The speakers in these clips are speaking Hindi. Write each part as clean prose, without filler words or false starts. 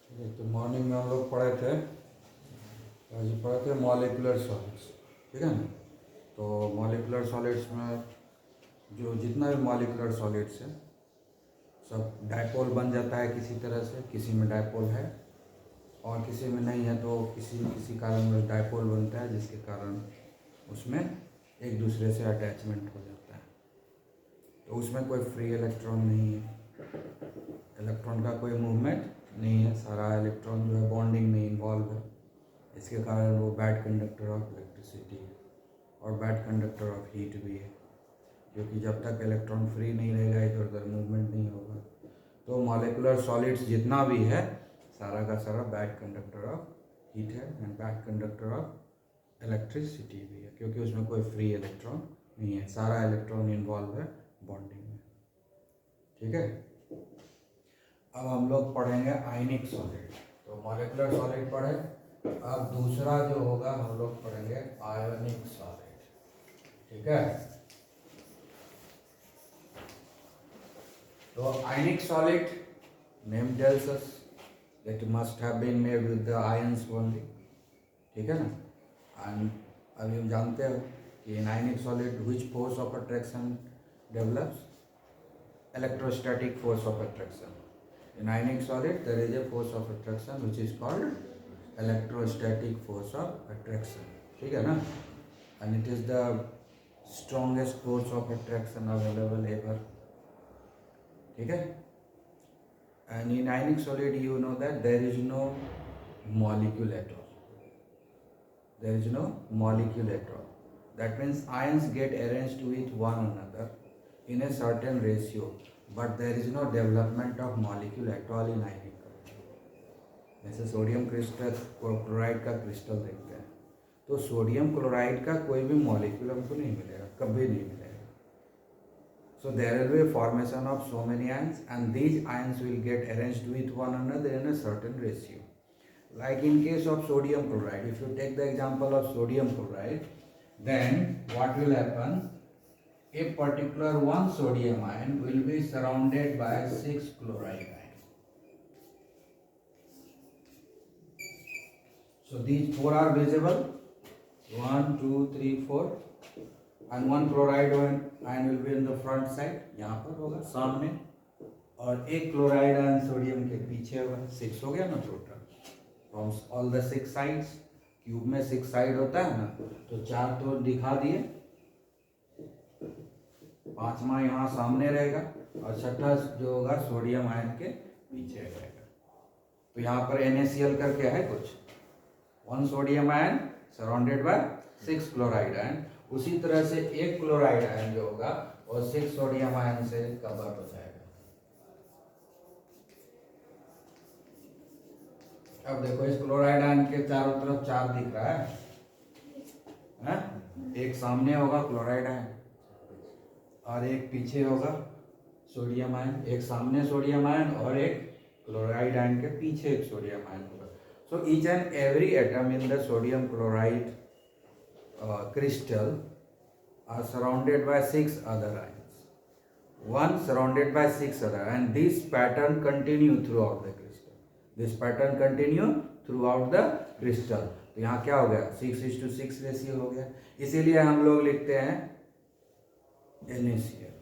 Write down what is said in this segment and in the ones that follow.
तो मॉर्निंग में हम लोग पढ़े थे, आज पढ़े थे मॉलिक्यूलर सॉलिड्स, ठीक है ना। तो मॉलिक्यूलर सॉलिड्स में जो जितना भी मॉलिक्यूलर सॉलिड्स है सब डायपोल बन जाता है किसी तरह से, किसी में डायपोल है और किसी में नहीं है, तो किसी किसी कारण डायपोल बनता है जिसके कारण उसमें एक दूसरे से अटैचमेंट हो जाता है। तो उसमें कोई फ्री इलेक्ट्रॉन नहीं है, इलेक्ट्रॉन का कोई मूवमेंट नहीं है, सारा इलेक्ट्रॉन जो है बॉन्डिंग में इन्वॉल्व है। इसके कारण वो बैड कंडक्टर ऑफ इलेक्ट्रिसिटी है और बैड कंडक्टर ऑफ हीट भी है, क्योंकि जब तक इलेक्ट्रॉन फ्री नहीं रहेगा इधर उधर मूवमेंट नहीं होगा। तो मॉलिक्यूलर सॉलिड्स जितना भी है सारा का सारा बैड कंडक्टर ऑफ हीट है and bad conductor of electricity भी है, क्योंकि उसमें कोई फ्री इलेक्ट्रॉन नहीं है, सारा इलेक्ट्रॉन इन्वॉल्व है बॉन्डिंग में, ठीक है। अब हम लोग पढ़ेंगे आयनिक सॉलिड। तो मॉलिक्यूलर सॉलिड पढ़े, अब दूसरा जो होगा हम लोग पढ़ेंगे आयोनिक सॉलिड, ठीक है। तो ionic solid name tells us that must have been made with the ions only, ठीक है ना। एंड अभी हम जानते हो कि in ionic solid which force of attraction develops, electrostatic force of attraction. In ionic solid there is a force of attraction which is called electrostatic force of attraction, ठीक है ना। and it is the strongest force of attraction available ever, ठीक है। and in ionic solid you know that there is no molecule at all, there is no molecule at all. That means ions get arranged with one another in a certain ratio, but there is no development of molecule at all in ionic solid. जैसे सोडियम क्रिस्टल क्लोराइड का क्रिस्टल देखते हैं, तो सोडियम क्लोराइड का कोई भी मॉलिक्यूल हमको नहीं मिलेगा, कभी नहीं मिलेगा। So there will be a formation of so many ions and these ions will get arranged with one another in a certain ratio. Like in case of sodium chloride, if you take the example of sodium chloride, then what will happen? A particular one sodium ion will be surrounded by 6 chloride ions. So these 4 are visible, 1, 2, 3, 4, and one chloride ion will be in the front side, यहाँ पर होगा सामने, और एक क्लोराइड आयन सोडियम के पीछे होगा। 6 हो गया ना total, from all the 6 sides. Cube में 6 साइड होता है ना, तो 4 तो दिखा दिए, 5वां यहाँ सामने रहेगा और छठा जो होगा सोडियम आयन के पीछे रहेगा। तो यहाँ पर NaCl करके है कुछ, 1 sodium ion surrounded by 6 chloride ion. उसी तरह से एक क्लोराइड आयन जो होगा वो 6 सोडियम आयन से कवर हो जाएगा। अब देखो इस क्लोराइड आयन के चारों तरफ 4 दिख रहा है? एक सामने होगा क्लोराइड आयन और एक पीछे होगा सोडियम आयन, एक सामने सोडियम आयन और एक क्लोराइड आयन के पीछे एक सोडियम आयन होगा। So each and every atom in the sodium chloride crystal are surrounded by 6 other ions, one surrounded by 6 other, and this pattern continue throughout the crystal. This pattern continue throughout the crystal. तो यहाँ क्या हो गया, 6:6 रेशियो हो गया। इसीलिए हम लोग लिखते हैं NaCl,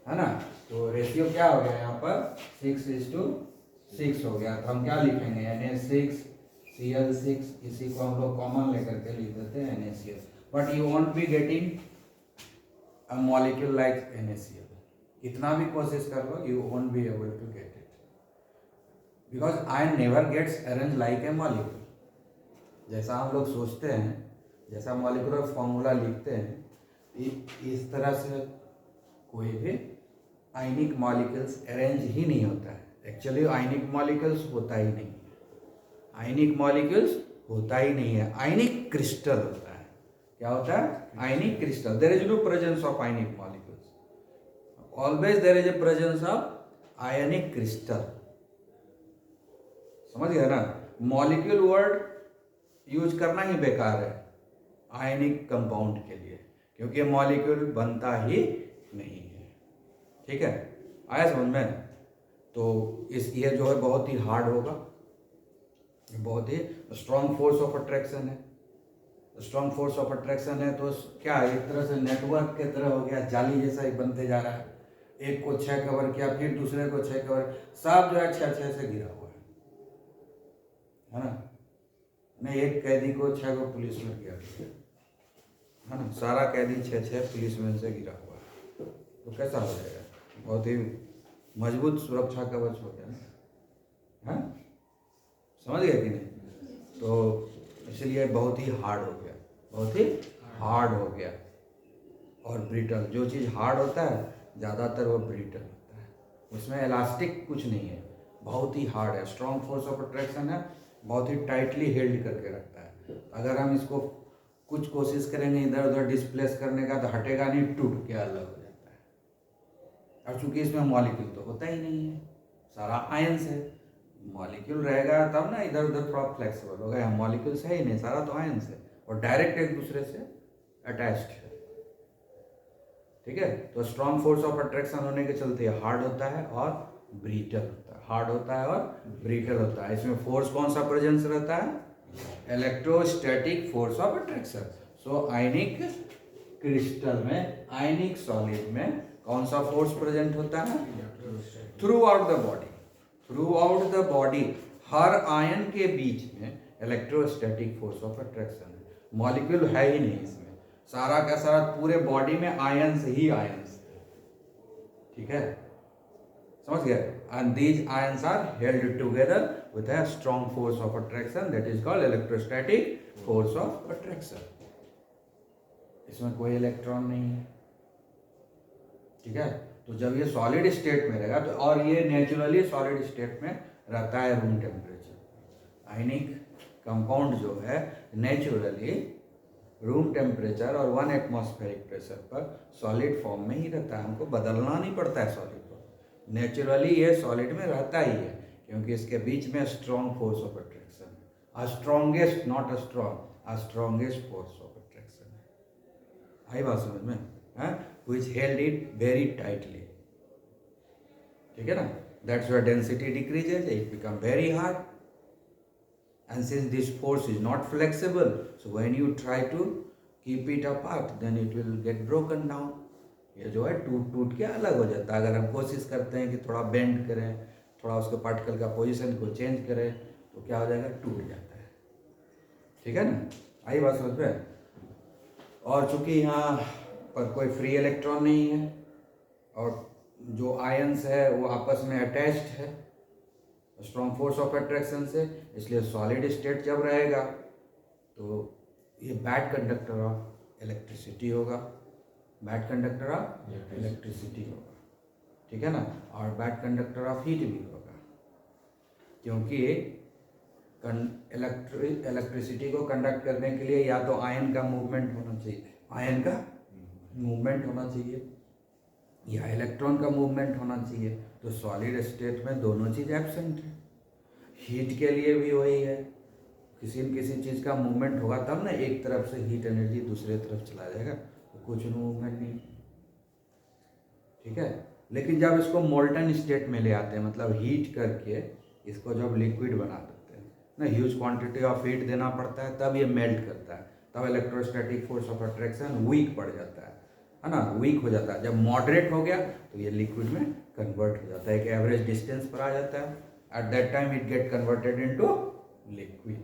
है ना। तो रेशियो क्या हो गया यहाँ पर, 6:6 हो गया। तो हम क्या लिखेंगे, Na6Cl6, इसी को हम लोग कॉमन लेकर के लिख देते हैं NaCl। But you won't be getting a molecule like NaCl, कितना भी कोशिश कर लो you won't be able to get it, because ion never gets arrange like a molecule. जैसा हम लोग सोचते हैं, जैसा मॉलिक्यूलर फॉर्मूला लिखते हैं, इस तरह से कोई भी आयनिक मॉलिक्यूल्स अरेंज ही नहीं होता है। एक्चुअली आयनिक मॉलिक्यूल्स होता ही नहीं है, आयनिक मॉलिक्यूल्स होता ही नहीं है, आयनिक क्रिस्टल होता है। क्या होता है, ionic crystal. There is no presence of ionic molecules, always there is a presence of ionic crystal. समझ गए ना। मॉलिक्यूल वर्ड यूज करना ही बेकार है आयनिक कंपाउंड के लिए, क्योंकि मॉलिक्यूल बनता ही नहीं है, ठीक है। आया समझ में। तो इस ये जो है बहुत ही हार्ड होगा, ये बहुत ही स्ट्रॉन्ग फोर्स ऑफ अट्रैक्शन है। स्ट्रॉन्ग फोर्स ऑफ अट्रैक्शन है तो क्या है, एक तरह से नेटवर्क के तरह हो गया, जाली जैसा ही बनते जा रहा है। एक को 6 कवर किया, फिर दूसरे को 6 कवर, सब जो है 6 से घिरा हुआ है ना। नहीं, एक कैदी को 6 को पुलिस में किया है ना, सारा कैदी 6 पुलिस में से घिरा हुआ है, तो कैसा हो जाएगा? बहुत ही मजबूत सुरक्षा कवच हो गया ना, हाँ समझ गए कि नहीं? तो इसलिए बहुत ही हार्ड हो गया, बहुत ही हार्ड हो गया। और ब्रिटल, जो चीज़ हार्ड होता है ज़्यादातर वो ब्रिटल होता है, उसमें इलास्टिक कुछ नहीं है, बहुत ही हार्ड है। स्ट्रॉन्ग फोर्स ऑफ अट्रैक्शन है, बहुत ही टाइटली हेल्ड करके रखता है। अगर हम इसको कुछ कोशिश करेंगे इधर उधर डिस्प्लेस करने का तो हटेगा नहीं, टूट के अलग हो जाता है। और चूंकि इसमें मॉलिक्यूल तो होता ही नहीं है, सारा आयंस है, मॉलिक्यूल रहेगा तब ना इधर उधर थोड़ा फ्लेक्सिबल होगा, यहाँ मॉलिक्यूल्स है ही नहीं, सारा तो आयंस है और डायरेक्ट एक दूसरे से अटैच्ड है। ठीक है, तो स्ट्रॉन्ग फोर्स ऑफ अट्रैक्शन होने के चलते हार्ड होता है और ब्रीटल होता है, हार्ड होता है और ब्रीटल होता है। इसमें फोर्स कौन सा प्रेजेंस रहता है? Electrostatic force of attraction. So ionic crystal में, आयनिक सॉलिड में कौन सा फोर्स प्रेजेंट होता है? Through out the body, through out the body, her ion के बीच में इलेक्ट्रोस्टैटिक फोर्स ऑफ अट्रैक्शन है। मॉलिक्यूल है ही नहीं इसमें, सारा का सारा पूरे बॉडी में आयंस ही आयंस। ठीक है, समझ गए? And these ions are held together with a strong force of attraction, that is called electrostatic force of attraction. इसमें कोई इलेक्ट्रॉन नहीं है। ठीक है, तो जब ये सॉलिड स्टेट में रहेगा तो, और ये नेचुरली सॉलिड स्टेट में रहता है रूम टेम्परेचर। आयनिक कंपाउंड जो है नेचुरली रूम टेम्परेचर और 1 एटमॉस्फेरिक प्रेशर पर सॉलिड फॉर्म में ही रहता है, हमको बदलना नहीं पड़ता है सॉलिड को, नेचुरली ये सॉलिड में रहता ही है, क्योंकि इसके बीच में strong force of attraction, a strongest, not a strong, a strongest force of attraction है। आई बात समझ में? Which held it very tightly. ठीक है ना, that's why density decreases, it become very hard. And since this force is not flexible, so when you try to keep it apart, then it will get broken down. ये जो है टूट टूट के अलग हो जाता है। अगर हम कोशिश करते हैं कि थोड़ा बेंड करें, थोड़ा उसके पार्टिकल का पोजीशन को चेंज करें, तो क्या हो जाएगा? टूट जाता है। ठीक है ना, आई बात समझ में? और चूंकि यहाँ पर कोई फ्री इलेक्ट्रॉन नहीं है और जो आयंस है वो आपस में अटैच्ड है स्ट्रॉन्ग फोर्स ऑफ अट्रैक्शन से, इसलिए सॉलिड स्टेट जब रहेगा तो ये बैड कंडक्टर ऑफ इलेक्ट्रिसिटी होगा, बैड कंडक्टर ऑफ इलेक्ट्रिसिटी होगा। ठीक है ना, और बैड कंडक्टर ऑफ हीट भी होगा, क्योंकि इलेक्ट्रिसिटी को कंडक्ट करने के लिए या तो आयन का मूवमेंट होना चाहिए, आयन का मूवमेंट होना चाहिए, या इलेक्ट्रॉन का मूवमेंट होना चाहिए। तो सॉलिड स्टेट में दोनों चीज़ एब्सेंट है। हीट के लिए भी वही है, किसी न किसी चीज़ का मूवमेंट होगा तब ना एक तरफ से हीट एनर्जी दूसरे तरफ चला जाएगा, तो कुछ मूवमेंट नहीं। ठीक है, लेकिन जब इसको मोल्टन स्टेट में ले आते हैं, मतलब हीट करके इसको जब लिक्विड बना देते हैं ना, ह्यूज क्वांटिटी ऑफ हीट देना पड़ता है, तब ये मेल्ट करता है, तब electrostatic force of attraction weak पड़ जाता है ना, वीक हो जाता है। जब मॉडरेट हो गया तो ये लिक्विड में कन्वर्ट हो जाता है, एक एवरेज डिस्टेंस पर आ जाता है। At that time it get converted into liquid.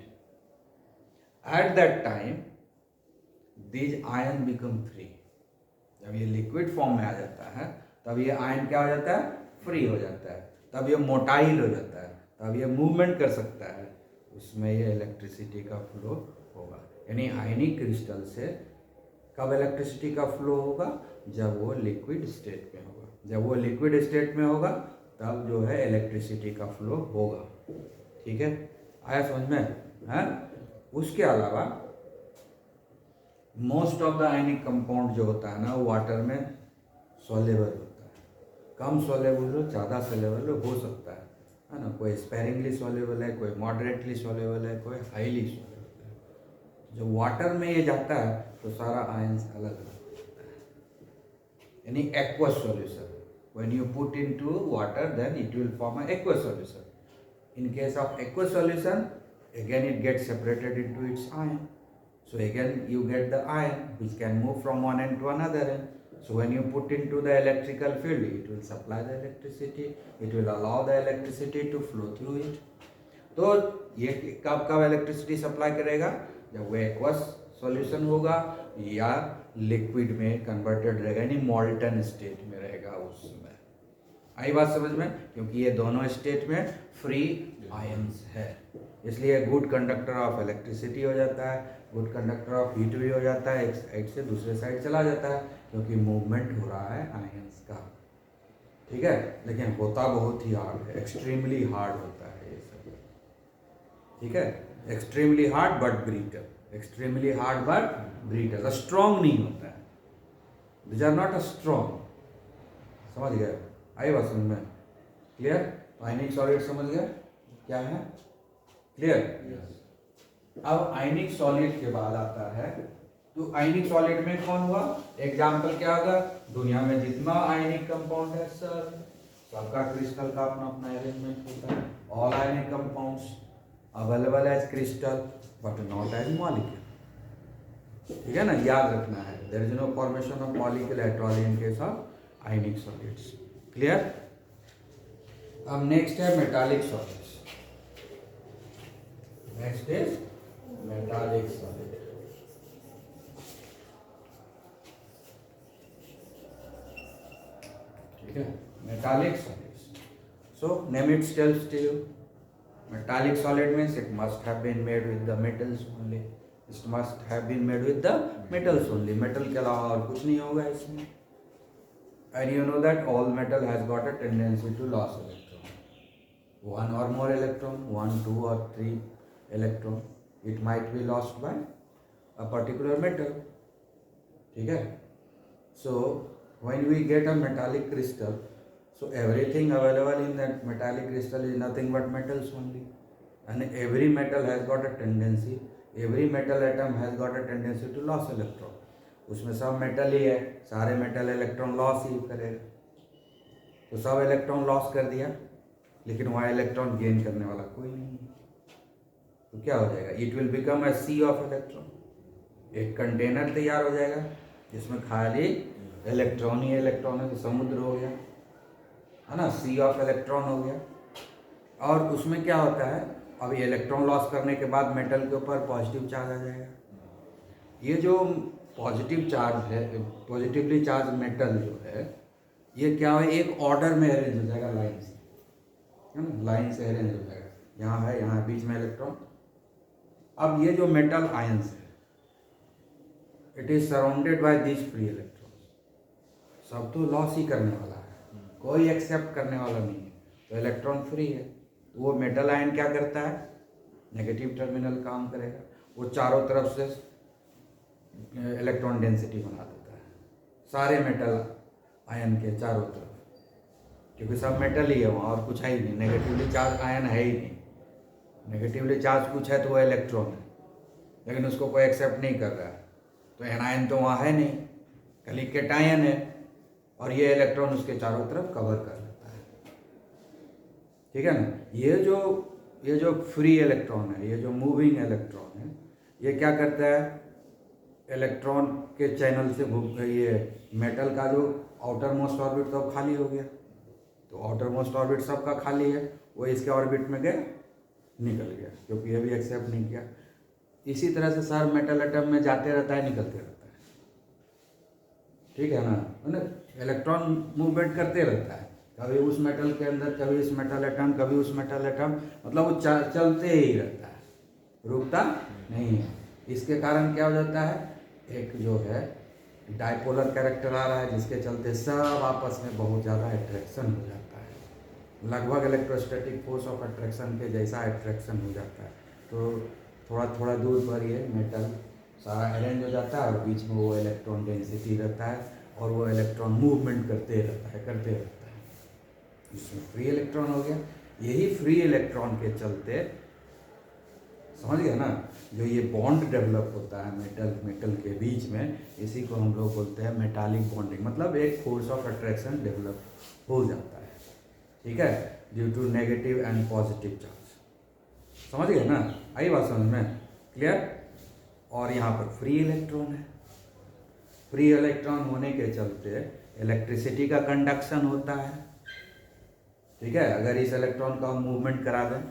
At that time these ion become free. जब ये लिक्विड फॉर्म में आ जाता है तब ये आयन क्या हो जाता है? फ्री हो जाता है, तब ये मोटाइल हो जाता है, तब ये मूवमेंट कर सकता है, उसमें ये इलेक्ट्रिसिटी का फ्लो होगा। यानी आयनिक क्रिस्टल से कब इलेक्ट्रिसिटी का फ्लो होगा? जब वो लिक्विड स्टेट में होगा। जब वो लिक्विड स्टेट में होगा तब जो है इलेक्ट्रिसिटी का फ्लो होगा। ठीक है, आया समझ में? है, उसके अलावा most of the ionic compound जो होता है ना, वो वाटर में सोलेबल होता है, कम सोलेबल हो, ज़्यादा सोलेबल हो सकता है ना। कोई स्पेरिंगली सोलेबल है, कोई मॉडरेटली सोलेबल है, कोई हाईली सोलेबल है। जब वाटर में ये जाता है तो सारा आयंस अलग अलग हो जाता है, यानी aqueous solution. When you put into water, then it will form an aqueous solution. In case of aqueous solution, again it gets separated into its ion. So again you get the ion which can move from one end to another end. So when you put into the electrical field, it will supply the electricity, it will allow the electricity to flow through it. तो ये कब कब इलेक्ट्रिसिटी सप्लाई करेगा? जब वो एक्वस सॉल्यूशन होगा या लिक्विड में कन्वर्टेड रहेगा, यानी मॉल्टन स्टेट में रहेगा उस समय। आई बात समझ में? क्योंकि ये दोनों स्टेट में फ्री आयंस है, इसलिए गुड कंडक्टर ऑफ इलेक्ट्रिसिटी हो जाता है, गुड कंडक्टर ऑफ हीट भी हो जाता है, एक साइड से दूसरे साइड चला जाता है, क्योंकि मूवमेंट हो रहा है आयंस का। ठीक है, लेकिन होता बहुत ही हार्ड है, एक्सट्रीमली हार्ड होता है ये सब। ठीक है, extremely hard but brittle, extremely hard but brittle, strong नहीं होता है, दीज आर नॉट स्ट्रॉन्ग। समझ गए? आई बात समझ में? क्लियर? आयनिक सॉलिड समझ गए क्या है? क्लियर? अब आयनिक सॉलिड के बाद आता है, तो आयनिक सॉलिड में कौन हुआ? एग्जाम्पल क्या होगा? दुनिया में जितना आयनिक कंपाउंड है सर, सबका क्रिस्टल का अपना अपना अरेंजमेंट होता है। All ionic compounds available as crystal but not as molecule. ठीक है ना, याद रखना है, there is no formation of molecule at all in case of ionic solids. Clear? अब नेक्स्ट है metallic solids. Next is metallic solid. ठीक है, metallic solids. So name its tells to you, metallic solid means it must have been made with the metals only, it must have been made with the metals only, metal के अलावा और कुछ नहीं होगा इसमें। and you know that all metal has got a tendency to lose electron, one or more electron, 1, 2 or 3 electron, it might be lost by a particular metal। ठीक है, so when we get a metallic crystal, so everything available in that metallic crystal is nothing but metals only, and every metal has got a tendency, every metal atom has got a tendency to lose electron। उसमें सब मेटल ही है, सारे मेटल इलेक्ट्रॉन लॉस ही करेगा, तो सब इलेक्ट्रॉन लॉस कर दिया, लेकिन वहाँ इलेक्ट्रॉन गेन करने वाला कोई नहीं है, तो क्या हो जाएगा? It will become a sea of electron, एक कंटेनर तैयार हो जाएगा जिसमें खाली इलेक्ट्रॉन ही इलेक्ट्रॉन है, तो समुद्र हो गया, है ना, सी ऑफ इलेक्ट्रॉन हो गया। और उसमें क्या होता है, अब ये इलेक्ट्रॉन लॉस करने के बाद मेटल के ऊपर पॉजिटिव चार्ज आ जाएगा। ये जो पॉजिटिव चार्ज है, पॉजिटिवली चार्ज मेटल जो है, ये क्या है, एक ऑर्डर में अरेंज हो जाएगा, लाइन से, है ना, लाइन से अरेंज हो जाएगा, यहाँ है, यहाँ बीच में इलेक्ट्रॉन। अब ये जो मेटल आयंस है, it is surrounded by this free electrons, सब तो लॉस ही करने वाला है, कोई एक्सेप्ट करने वाला नहीं है, तो इलेक्ट्रॉन फ्री है, तो वो मेटल आयन क्या करता है, नेगेटिव टर्मिनल काम करेगा, वो चारों तरफ से इलेक्ट्रॉन डेंसिटी बना देता है, सारे मेटल आयन के चारों तरफ, क्योंकि सब मेटल ही है वहाँ, और कुछ है ही नहीं, नेगेटिवली चार्ज आयन है ही नहीं, नेगेटिवली चार्ज कुछ है तो वो इलेक्ट्रॉन है, लेकिन उसको कोई एक्सेप्ट नहीं कर रहा है, तो एनायन तो वहाँ है नहीं, खाली कैटायन है, और ये इलेक्ट्रॉन उसके चारों तरफ कवर कर लेता है। ठीक है ना, ये जो फ्री इलेक्ट्रॉन है, ये जो मूविंग इलेक्ट्रॉन है, ये क्या करता है, इलेक्ट्रॉन के चैनल से ये मेटल का जो आउटर मोस्ट ऑर्बिट तो खाली हो गया, तो आउटर मोस्ट ऑर्बिट सबका खाली है, वो इसके ऑर्बिट में गया, निकल गया, क्योंकि ये भी एक्सेप्ट नहीं किया। इसी तरह से सर मेटल एटम में जाते रहता है, निकलते रहता है, ठीक है ना, इलेक्ट्रॉन मूवमेंट करते रहता है, कभी उस मेटल के अंदर, कभी इस मेटल एटम, कभी उस मेटल एटम, मतलब वो चलते ही रहता है, रुकता नहीं है। इसके कारण क्या हो जाता है, एक जो है डाइपोलर कैरेक्टर आ रहा है, जिसके चलते सब आपस में बहुत ज़्यादा अट्रैक्शन हो जाता है, लगभग इलेक्ट्रोस्टैटिक फोर्स ऑफ अट्रैक्शन के जैसा अट्रैक्शन हो जाता है। तो थोड़ा थोड़ा दूर पर ये मेटल सारा अरेंज हो जाता है, और बीच में वो इलेक्ट्रॉन डेंसिटी रहता है, और वो इलेक्ट्रॉन मूवमेंट करते रहता है। इसमें फ्री इलेक्ट्रॉन हो गया। यही फ्री इलेक्ट्रॉन के चलते, समझ गए ना, जो ये बॉन्ड डेवलप होता है मेटल के बीच में, इसी को हम लोग बोलते हैं मेटालिक बॉन्डिंग, मतलब एक फोर्स ऑफ अट्रैक्शन डेवलप हो जाता है, ठीक है, due to negative and positive charge. समझ गए ना, आई बात समझ में, क्लियर। और यहाँ पर फ्री इलेक्ट्रॉन है, फ्री इलेक्ट्रॉन होने के चलते इलेक्ट्रिसिटी का कंडक्शन होता है, ठीक है। अगर इस इलेक्ट्रॉन का हम मूवमेंट करा दें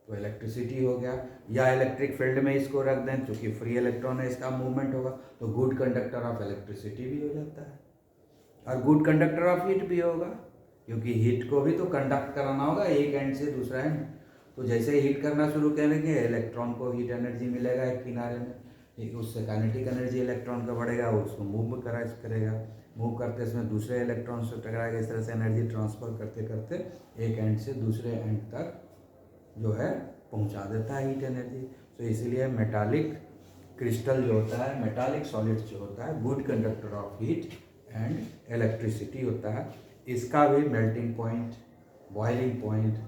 तो इलेक्ट्रिसिटी हो गया, या इलेक्ट्रिक फील्ड में इसको रख दें, क्योंकि फ्री इलेक्ट्रॉन है इसका मूवमेंट होगा, तो गुड कंडक्टर ऑफ इलेक्ट्रिसिटी भी हो जाता है, और गुड कंडक्टर ऑफ हीट भी होगा, क्योंकि हीट को भी तो कंडक्ट कराना होगा एक एंड से दूसरा एंड। तो जैसे हीट करना शुरू करेंगे इलेक्ट्रॉन को हीट एनर्जी मिलेगा एक किनारे में, ठीक, उससे काइनेटिक एनर्जी इलेक्ट्रॉन का बढ़ेगा, उसको मूव करेगा, मूव करते इसमें दूसरे इलेक्ट्रॉन से टकराएगा, इस तरह से एनर्जी ट्रांसफर करते करते एक एंड से दूसरे एंड तक जो है पहुंचा देता है हीट एनर्जी। तो इसीलिए मेटालिक क्रिस्टल जो होता है, मेटालिक सॉलिड जो होता है, good conductor of heat and electricity होता है। इसका भी melting point, boiling point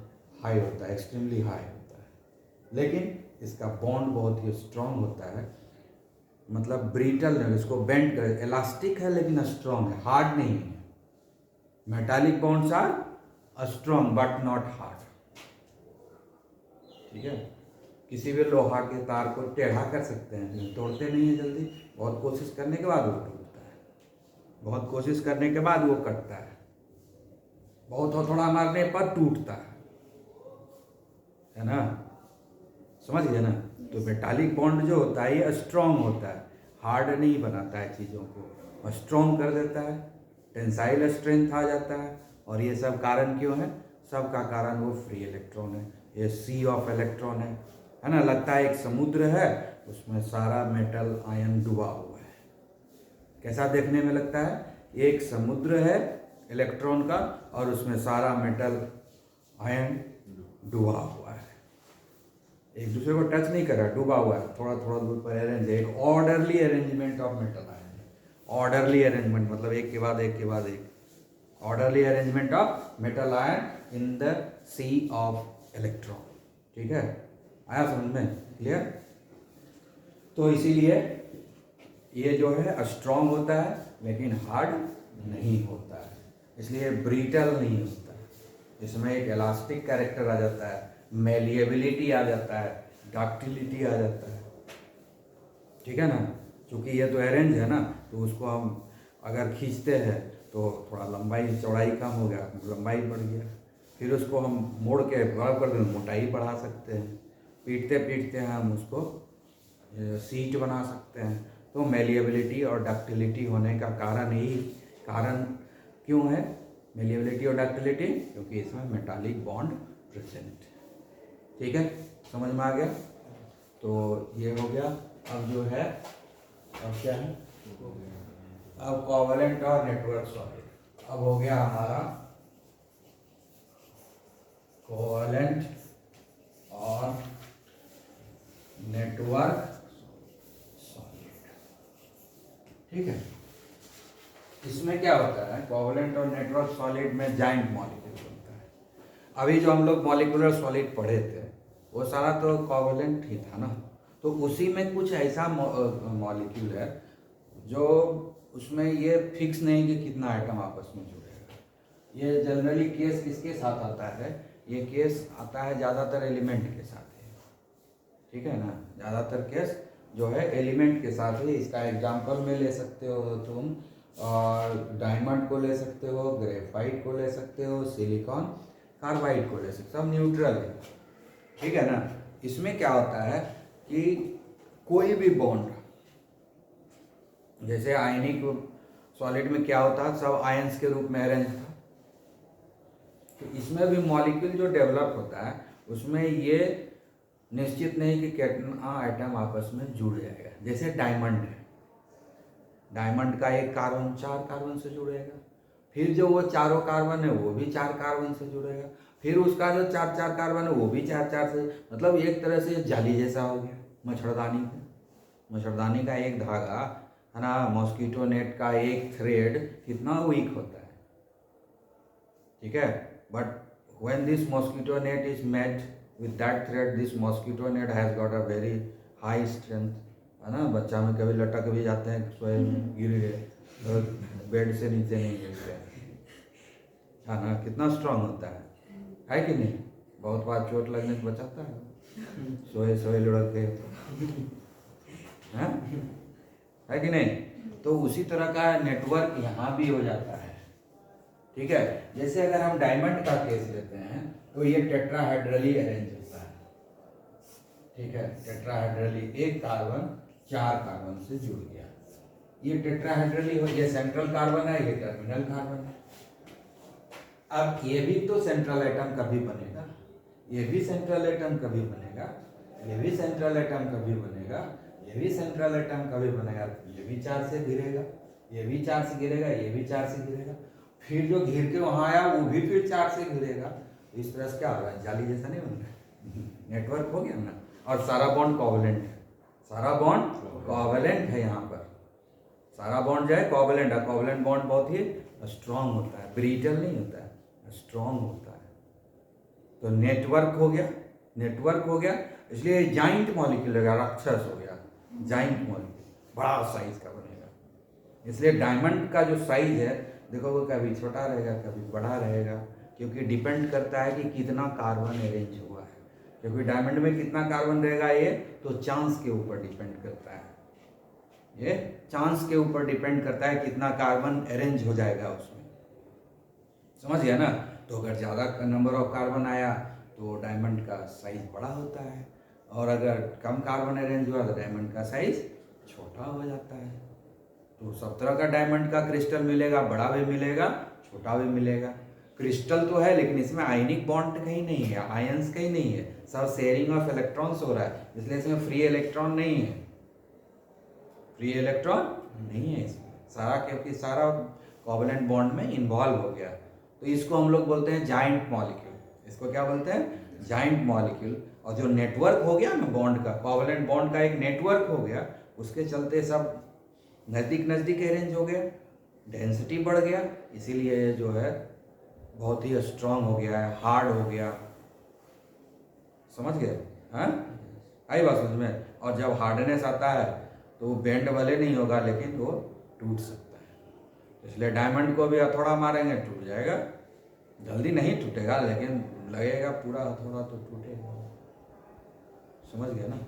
high होता है, एक्सट्रीमली हाई होता है, लेकिन इसका बॉन्ड बहुत ही स्ट्रॉन्ग होता है, मतलब ब्रिटल नहीं, इसको बेंड कर, इलास्टिक है लेकिन स्ट्रॉन्ग है, हार्ड नहीं है। Metallic bonds are strong but not hard, ठीक है। किसी भी लोहा के तार को टेढ़ा कर सकते हैं लेकिन तोड़ते नहीं है जल्दी, बहुत कोशिश करने के बाद वो टूटता है, बहुत कोशिश करने के बाद वो कटता है, बहुत हथौड़ा मारने पर टूटता है ना, समझ गए ना। तो मेटालिक बॉन्ड जो होता है ये स्ट्रॉन्ग होता है, हार्ड नहीं बनाता है चीज़ों को, स्ट्रॉन्ग कर देता है, टेंसाइल स्ट्रेंथ आ जाता है। और ये सब कारण क्यों है? सब का कारण वो फ्री इलेक्ट्रॉन है, ये सी ऑफ इलेक्ट्रॉन है ना। लगता है एक समुद्र है, उसमें सारा मेटल आयन डूबा हुआ है, कैसा देखने में लगता है? एक समुद्र है इलेक्ट्रॉन का और उसमें सारा मेटल आयन डूबा हुआ है, एक दूसरे को टच नहीं कर रहा, डूबा हुआ है, थोड़ा थोड़ा दूर पर अरेंज है, एक orderly arrangement of metal ion. Orderly arrangement मतलब एक के बाद एक के बाद एक, orderly arrangement of metal ion in the sea of electron, ठीक है, आया समझ में, क्लियर। तो इसीलिए ये जो है स्ट्रॉन्ग होता है लेकिन हार्ड नहीं होता है, इसलिए ब्रिटल नहीं होता है, इसमें एक इलास्टिक कैरेक्टर आ जाता है, मेलिएबिलिटी आ जाता है, डक्टिलिटी आ जाता है, ठीक है ना। क्योंकि ये तो अरेंज है ना, तो उसको हम अगर खींचते हैं तो थोड़ा लंबाई चौड़ाई कम हो गया, लंबाई बढ़ गया, फिर उसको हम मोड़ के गौर कर दें मोटाई बढ़ा सकते हैं, पीटते पीटते हम उसको सीट बना सकते हैं। तो मेलिएबिलिटी और डक्टिलिटी होने का कारण क्यों है मेलिएबिलिटी और डक्टिलिटी? क्योंकि इसमें मेटालिक बॉन्ड प्रेजेंट है, ठीक है, समझ में आ गया। तो ये हो गया। अब जो है अब क्या है, अब कोवलेंट और नेटवर्क सॉलिड। अब हो गया हमारा कोवलेंट और नेटवर्क सॉलिड, ठीक है। इसमें क्या होता है, कोवलेंट और नेटवर्क सॉलिड में जाइंट मॉलिक्यूल बनता है। अभी जो हम लोग मॉलिक्यूलर सॉलिड पढ़े थे वो सारा तो कोवलेंट ही था ना, तो उसी में कुछ ऐसा मॉलिक्यूल है जो उसमें ये फिक्स नहीं कि कितना आइटम आपस में जुड़ेगा। ये जनरली केस किसके साथ आता है? ये केस आता है ज़्यादातर एलिमेंट के साथ है, ठीक है ना, ज़्यादातर केस जो है एलिमेंट के साथ है। इसका एग्जांपल में ले सकते हो तुम, और डायमंड को ले सकते हो, ग्रेफाइट को ले सकते हो, सिलिकॉन कार्बाइड को ले सकते हो, सब न्यूट्रल है, ठीक है ना। इसमें क्या होता है कि कोई भी बॉन्ड, जैसे आयनिक सॉलिड में क्या होता है, सब आयंस के रूप में अरेंज था, तो इसमें भी मॉलिक्यूल जो डेवलप होता है उसमें ये निश्चित नहीं कि कितना आइटम आपस में जुड़ जाएगा। जैसे डायमंड है, डायमंड का एक कार्बन 4 कार्बन से जुड़ेगा, फिर जो वो चारों कार्बन है वो भी 4 कार्बन से जुड़ेगा, फिर उसका जो 4 कार्बन है वो भी 4 से, मतलब एक तरह से जाली जैसा हो गया। मच्छरदानी का एक धागा है ना, मॉस्किटो नेट का एक थ्रेड कितना वीक होता है, ठीक है, but when this mosquito net is made with that thread, this mosquito net has got a very high strength, है ना। बच्चा में कभी लटक भी जाते हैं, सोए में गिर गए तो बेड से नीचे नहीं गिरते हैं, है ना, कितना स्ट्रांग होता है कि नहीं, बहुत बार चोट लगने से बचाता है, सोए सोए लुढ़कते हैं, है कि नहीं? तो उसी तरह का नेटवर्क यहाँ भी हो जाता है, ठीक है। जैसे अगर हम डायमंड का केस लेते हैं तो ये टेट्राहेड्रली अरेंज होता है, ठीक है। टेट्राहेड्रली, एक कार्बन 4 कार्बन से जुड़ गया, ये टेट्राहेड्रली हो, ये सेंट्रल कार्बन है, ये टर्मिनल कार्बन है। अब ये भी तो सेंट्रल एटम कभी बनेगा, ये भी सेंट्रल एटम कभी बनेगा, ये भी सेंट्रल एटम कभी बनेगा, ये भी सेंट्रल एटम कभी बनेगा। ये भी चार्ज से घिरेगा, ये भी चार्ज से घिरेगा, ये भी चार्ज से घिरेगा, फिर जो घिर के वहां आया वो भी फिर चार्ज से घिरेगा। इस तरह से क्या होगा, जाली जैसा नहीं बन रहा, नेटवर्क हो गया ना। और सारा बॉन्ड कोवलेंट है, सारा बॉन्ड कोवलेंट है, यहाँ पर सारा बॉन्ड जो है कोवलेंट है। कोवलेंट बॉन्ड बहुत ही स्ट्रांग होता है, ब्रिटल नहीं होता है, स्ट्रांग होता है। तो नेटवर्क हो गया, नेटवर्क हो गया, इसलिए जाइंट मॉलिक्यूल होगा, राक्षस हो गया, जाइंट मॉलिक्यूल, बड़ा साइज का बनेगा। इसलिए डायमंड का जो साइज है देखो, वो कभी छोटा रहेगा कभी बड़ा रहेगा, क्योंकि डिपेंड करता है कि कितना कार्बन अरेंज हुआ है। क्योंकि डायमंड में कितना कार्बन रहेगा ये तो चांस के ऊपर डिपेंड करता है, ये चांस के ऊपर डिपेंड करता है कितना कार्बन अरेंज हो जाएगा उसमें, समझ गया ना। तो अगर ज़्यादा नंबर ऑफ कार्बन आया तो डायमंड का साइज बड़ा होता है, और अगर कम कार्बन अरेंज हुआ तो डायमंड का साइज छोटा हो जाता है। तो सब तरह का डायमंड का क्रिस्टल मिलेगा, बड़ा भी मिलेगा, छोटा भी मिलेगा। क्रिस्टल तो है लेकिन इसमें आयनिक बॉन्ड कहीं नहीं है, आयंस कहीं नहीं है, सब शेयरिंग ऑफ इलेक्ट्रॉन्स हो रहा है, इसलिए इसमें फ्री इलेक्ट्रॉन नहीं है, फ्री इलेक्ट्रॉन नहीं है इसमें सारा, क्योंकि सारा कोवलेंट बॉन्ड में इन्वॉल्व हो गया। तो इसको हम लोग बोलते हैं जाइंट मॉलिक्यूल, इसको क्या बोलते हैं, जाइंट मॉलिक्यूल। और जो नेटवर्क हो गया ना बॉन्ड का, कोवलेंट बॉन्ड का एक नेटवर्क हो गया, उसके चलते सब नज़दीक नज़दीक अरेंज हो गया, डेंसिटी बढ़ गया, इसीलिए ये जो है बहुत ही स्ट्रांग हो गया है, हार्ड हो गया, समझ गए, हाँ आई बात समझ में। और जब हार्डनेस आता है तो वो बेंड वाले नहीं होगा, लेकिन वो टूट सकता है। इसलिए डायमंड को भी हथौड़ा मारेंगे टूट जाएगा, जल्दी नहीं टूटेगा लेकिन लगेगा पूरा हथौड़ा तो टूटेगा, समझ गया ना।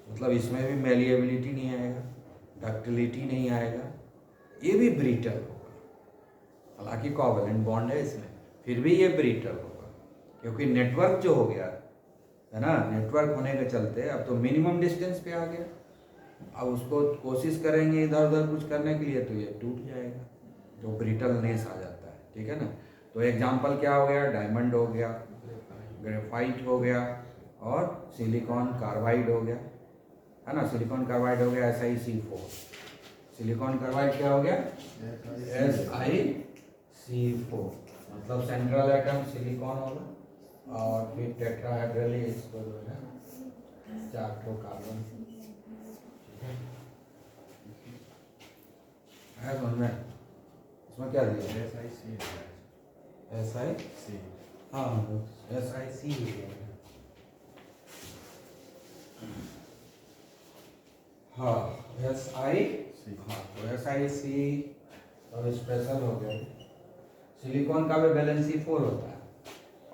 मतलब इसमें भी मेलिएबिलिटी नहीं आएगा, डक्टिलिटी नहीं आएगा, ये भी ब्रिटल होगा। हालांकि कोवलेंट बॉन्ड है इसमें, फिर भी ये ब्रिटल होगा, क्योंकि नेटवर्क जो हो गया है ना, नेटवर्क होने के चलते अब तो मिनिमम डिस्टेंस पे आ गया। अब उसको कोशिश करेंगे इधर उधर कुछ करने के लिए तो ये टूट जाएगा, जो ब्रिटलनेस आ जाता है, ठीक है ना। तो एग्जाम्पल क्या हो गया, डायमंड हो गया, ग्रेफाइट हो गया, और सिलिकॉन कार्बाइड हो गया, है ना। सिलिकॉन कार्बाइड हो गया SiC4, सिलिकॉन कार्बाइड क्या हो गया SiC4, मतलब सेंट्रल एटम सिलिकॉन होगा, और फिर टेट्राहेड्रली इसको जो है 4 कार्बन है, समझ में। इसमें क्या दिया SiC, हाँ SiC, हाँ SiC, हाँ तो SiC अब स्पेशल हो गया। सिलिकॉन का भी वैलेंसी 4 होता है,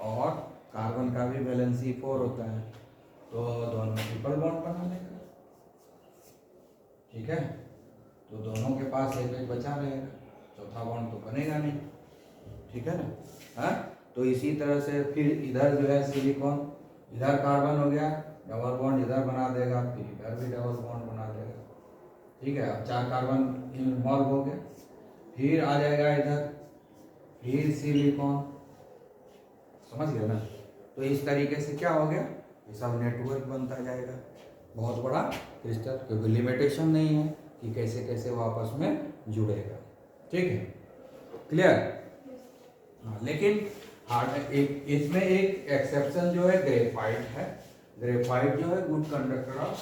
और कार्बन का भी वैलेंसी 4 होता है, तो दोनों ट्रिपल बॉन्ड बना लेगा, ठीक है। तो दोनों के पास एक एक बचा रहेगा, चौथा बॉन्ड तो बनेगा नहीं, ठीक है ना, हाँ। तो इसी तरह से फिर इधर जो है सिलिकॉन, इधर कार्बन हो गया, डबल बॉन्ड इधर बना देगा, फिर इधर भी डबल बॉन्ड बना देगा, ठीक है। अब 4 कार्बन इन्वॉल्व हो गए, फिर आ जाएगा इधर, फिर सिलिकॉन, समझ गए ना। तो इस तरीके से क्या हो गया, ये सब नेटवर्क बनता जाएगा, बहुत बड़ा क्रिस्टल, क्योंकि लिमिटेशन नहीं है कि कैसे कैसे वो आपस में जुड़ेगा, ठीक है, क्लियर। हाँ, लेकिन हार्ड एक इसमें एक एक्सेप्शन जो है ग्रेफाइट है। ग्रेफाइट जो है गुड कंडक्टर ऑफ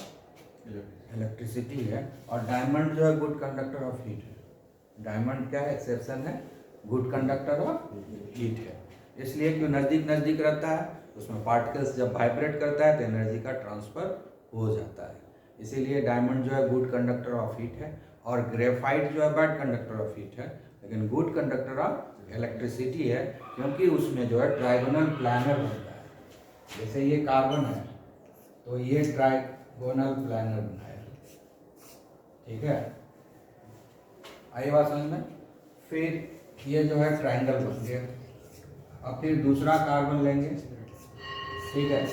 इलेक्ट्रिसिटी है, और डायमंड जो है गुड कंडक्टर ऑफ हीट है। डायमंड क्या है, एक्सेप्शन है, गुड कंडक्टर ऑफ हीट है, इसलिए क्यों नज़दीक नज़दीक रहता है, उसमें पार्टिकल्स जब वाइब्रेट करता है तो एनर्जी का ट्रांसफर हो जाता है, इसीलिए डायमंड जो है गुड कंडक्टर ऑफ हीट है। और ग्रेफाइट जो है बैड कंडक्टर ऑफ हीट है, लेकिन गुड कंडक्टर ऑफ इलेक्ट्रिसिटी है, क्योंकि उसमें जो है ट्राइगोनल प्लानर बनता है, जैसे ये कार्बन है तो ये ट्राइगोनल प्लानर बनाएगा, ठीक है, आई बात समझ में। फिर ये जो है ट्रायंगल बन गया। अब फिर दूसरा कार्बन लेंगे, ठीक है,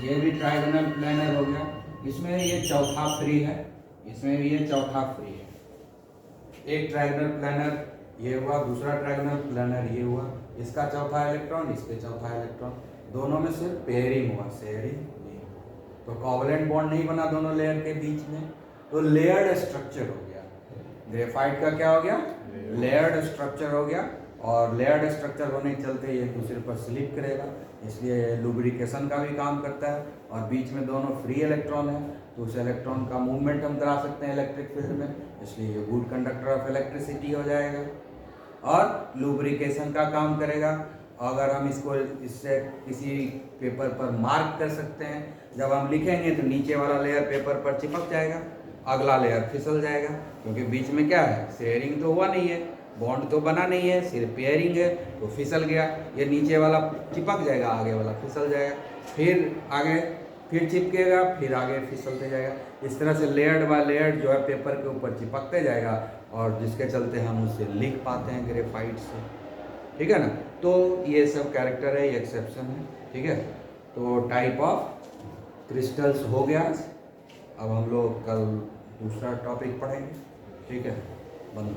ये भी ट्राइगोनल प्लानर हो गया। इसमें ये चौथा फ्री है, इसमें भी ये चौथा फ्री है। एक ट्राइगोनल प्लानर ये हुआ, दूसरा ट्राइगोनल प्लानर ये हुआ, इसका चौथा इलेक्ट्रॉन, इसके चौथा इलेक्ट्रॉन, दोनों में सिर्फ पेयरिंग हुआ, शेयरिंग नहीं। तो कोवलेंट बॉन्ड नहीं बना दोनों लेयर के बीच में, तो लेयर्ड स्ट्रक्चर हो गया। ग्रेफाइट का क्या हो गया? लेयर्ड स्ट्रक्चर हो गया। और लेयर्ड स्ट्रक्चर होने के चलते ये दूसरे पर स्लिप करेगा, इसलिए लुब्रिकेशन का भी काम करता है। और बीच में दोनों फ्री इलेक्ट्रॉन है, तो उस इलेक्ट्रॉन का मूवमेंट हम करा सकते हैं इलेक्ट्रिक फील्ड में, इसलिए ये गुड कंडक्टर ऑफ इलेक्ट्रिसिटी हो जाएगा और लुब्रिकेशन का काम करेगा। अगर हम इसको इससे किसी पेपर पर मार्क कर सकते हैं, जब हम लिखेंगे तो नीचे वाला लेयर पेपर पर चिपक जाएगा, अगला लेयर फिसल जाएगा, क्योंकि बीच में क्या है, शेयरिंग तो हुआ नहीं है, बॉन्ड तो बना नहीं है, सिर्फ पेयरिंग है, तो फिसल गया। ये नीचे वाला चिपक जाएगा, आगे वाला फिसल जाएगा, फिर आगे फिर चिपकेगा, फिर आगे फिसलते जाएगा। इस तरह से लेयर्ड बाय लेयर्ड जो है पेपर के ऊपर चिपकते जाएगा, और जिसके चलते हम उससे लिख पाते हैं ग्रेफाइट से, ठीक है ना। तो ये सब कैरेक्टर है, ये एक्सेप्शन है, ठीक है। तो टाइप ऑफ क्रिस्टल्स हो गया। अब हम लोग कल दूसरा टॉपिक पढ़ेंगे, ठीक है, बंद।